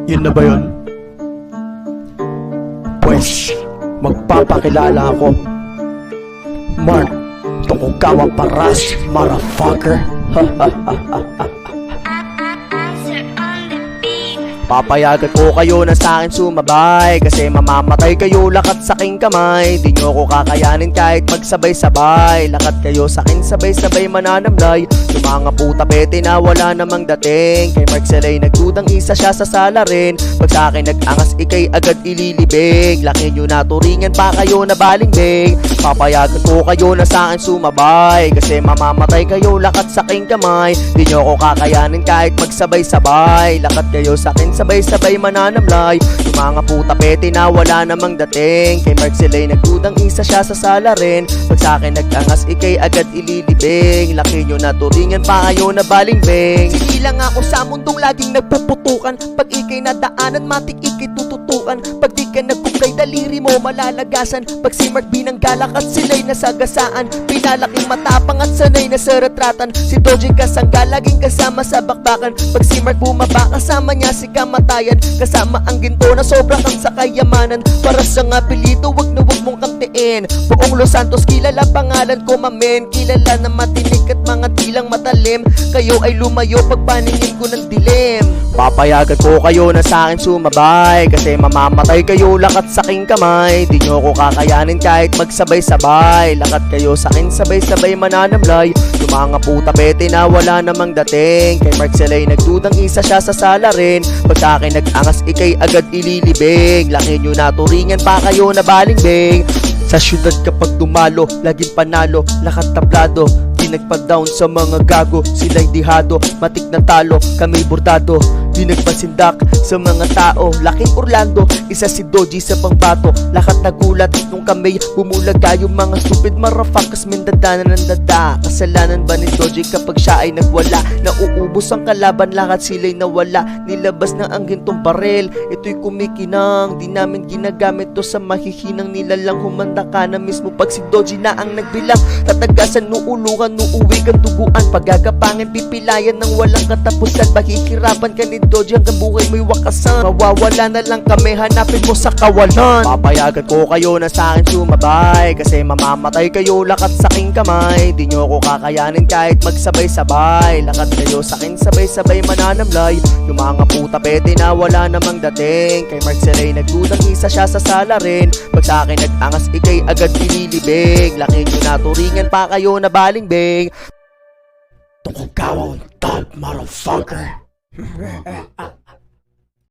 Yun na ba yun? Pues, magpapakilala ako. Mark Tokugawa Paras, motherfucker. Papayagan ko kayo na sa'kin sumabay, kasi mamamatay kayo lakat sa aking kamay. Di nyo ko kakayanin kahit magsabay-sabay. Lakat kayo sa'kin sabay-sabay mananamlay. Yung mga puta pete na wala namang dating. Kay Mark Selay nagdudang isa siya sa sala rin. Pag sa'kin nag-angas ikay agad ililibig. Laki nyo na turingan pa kayo na balingbing. Papayagan ko kayo na sa'kin sumabay, kasi mamamatay kayo lakat sa aking kamay. Di nyo ko kakayanin kahit magsabay-sabay. Lakat kayo sa'kin sabay-sabay mananamlay. Yung mga puta pete na wala namang dating. Kay Mark Selay nagdudang isa siya sa sala rin. Pag sa'kin nag-angas ikay agad ililibing. Laki nyo na turingan pa kayo na balingbing. Sige lang ako sa mundong laging nagpuputukan. Pag ikay nadaanan matik ikay tututukan. Pag di ka nagkukay daliri mo malalagasan. Pag si Mark binanggalak at sila'y nasagasaan. Pinalaking matapang at sanay na sa retratan. Si Doji kasangga laging kasama sa bakbakan. Pag si Mark bumaba kasama niya si kamatayan. Kasama ang ginto na sobra kang sa kayamanan. Para sa nga apelyido wag na wag mong kamtiin. Buong Los Santos kilala pangalan ko mamen. Kilala na matinik at mga tilang matalim. Kayo ay lumayo pag paningin ko ng dilim. Papayagan ko kayo na sa'kin sumabay, kasi mamamatay kayo lakat sa aking kamay. Di nyo ko kakayanin kahit magsabay-sabay. Lakat kayo sa'kin sabay-sabay mananamlay. Yung mga puta pete na wala namang dating. Kay Mark Selay nagdudang isa siya sa sala rin. Pag sa'kin nag-angas ikay agad ililibing. Laki nyo na turingan pa kayo na balingbing. Sa syudad kapag dumalo, laging panalo, lakat tablado. Di nagpa-down sa mga gago, sila'y dihado. Matik na talo, kami bordado. Di nagpasindak sa mga tao. Laking Orlando, isa si Doji sa pangbato. Lakat nagulat nung kami bumulaga. Yung mga stupid motherfuckers mindadanan ng dada. Kasalanan ba ni Doji kapag siya ay nagwala? Nauubos ang kalaban, lakat sila'y nawala. Nilabas na ang gintong barel, ito'y kumikinang. Di namin ginagamit to sa mahihinang nilalang. Humanda ka na mismo pag si Doji na ang nagbilang. Tatagasan, nuulukan, nuuwi kang duguan. Pagagapangin, pipilayan ng walang katapusan. Mahihirapan ka ni Doji hanggang buhay mo'y wakasan. Mawawala na lang kami, hanapin mo sa kawalan. Papayagan ko kayo na sa'kin sumabay, kasi mamamatay kayo lakat sa aking kamay. Di nyo ko kakayanin kahit magsabay-sabay. Lakat kayo sa'kin sabay-sabay mananamlay. Yung mga puta pete na wala namang dating. Kay Mark Selay nagdudang isa siya sa sala rin. Pag sa'kin nag-angas ikay agad ililibing. Laki nyo na turingan pa kayo na balingbing. Tokugawa on top, motherfucker.